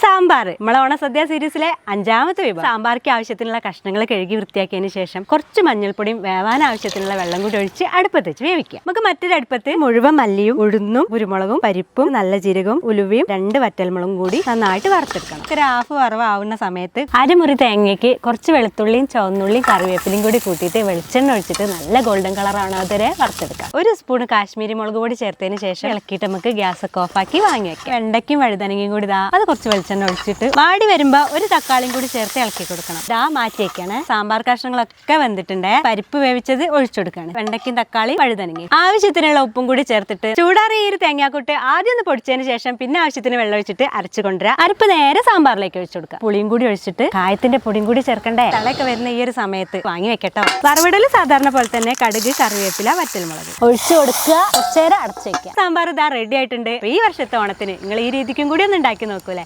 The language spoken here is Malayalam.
സാമ്പാർ നമ്മളെ ഓണസദ്യ സീരീസിലെ 5ാമത്തെ വിഭവം. സാമ്പാർക്ക് ആവശ്യത്തിനുള്ള കഷ്ണങ്ങൾ കഴുകി വൃത്തിയാക്കിയതിന് ശേഷം കുറച്ച് മഞ്ഞൾപ്പൊടിയും വേവാൻ ആവശ്യത്തിനുള്ള വെള്ളം കൂടി ഒഴിച്ച് അടുപ്പത്ത് വെച്ച് വേവിക്കുക. നമുക്ക് മറ്റൊരു അടുപ്പത്ത് മുഴുവൻ മല്ലിയും ഉഴുന്നും കുരുമുളകും പരിപ്പും നല്ല ജീരകവും ഉലുവയും 2 വറ്റൽമുളകും കൂടി നന്നായിട്ട് വറുത്തെടുക്കണം. ഒരു ഹാഫ് വറവാവുന്ന സമയത്ത് അരമുറി തേങ്ങയ്ക്ക് കുറച്ച് വെളുത്തുള്ളിയും ചുവന്നുള്ളിയും കറിവേപ്പിലയും കൂടി കൂട്ടിയിട്ട് വെളിച്ചെണ്ണ ഒഴിച്ചിട്ട് നല്ല ഗോൾഡൻ കളർ ആണതുവരെ വറുത്തെടുക്കാം. 1 സ്പൂൺ കാശ്മീരി മുളക് പൊടി ചേർത്തതിന് ശേഷം ഇളക്കിയിട്ട് നമുക്ക് ഗ്യാസ് ഒക്കെ ഓഫാക്കി വാങ്ങി വെക്കാം. വെണ്ടയ്ക്കും വഴുതനങ്ങയും കൂടി അത് കുറച്ച് വെളിച്ചെണ്ണ ഒഴിച്ചിട്ട് വാടി വരുമ്പോ ഒരു തക്കാളിയും കൂടി ചേർത്ത് ഇളക്കി കൊടുക്കണം. മാറ്റി വെക്കാണ്. സാമ്പാർ കഷ്ണങ്ങളൊക്കെ വെന്തിട്ടുണ്ട്. പരിപ്പ് വേവിച്ചത് ഒഴിച്ചെടുക്കാണ്. വെണ്ടയ്ക്കും തക്കാളി വഴുതനങ്ങയും ആവശ്യത്തിനുള്ള ഉപ്പും കൂടി ചേർത്തിട്ട് ചൂടാറിയ ഈ തേങ്ങാക്കൂട്ട് ആദ്യം ഒന്ന് പൊടിച്ചതിന് ശേഷം പിന്നെ ആവശ്യത്തിന് വെള്ളം ഒഴിച്ചിട്ട് അരച്ചു കൊണ്ടുവരാം. അരപ്പ് നേരെ സാമ്പാറിലേക്ക് ഒഴിച്ചു കൊടുക്കാം. പുളിയും കൂടി ഒഴിച്ചിട്ട് കായത്തിന്റെ പൊടിയും കൂടി ചേർക്കണ്ടേ. തളയൊക്കെ വരുന്ന ഈ ഒരു സമയത്ത് വാങ്ങി വെക്കട്ടോ. വറവിടൽ സാധാരണ പോലെ തന്നെ കടുക്, കറിവേപ്പില, വറ്റൽമുളക് ഒഴിച്ചു കൊടുക്കുക. കുറച്ചേരം അടച്ചു വെക്കുക. സാമ്പാർ ഇതാ റെഡി ആയിട്ടുണ്ട്. ഈ വർഷത്തെ ഓണത്തിന് നിങ്ങൾ ഈ രീതിക്കും കൂടി ഒന്ന് ഉണ്ടാക്കി നോക്കൂലേ.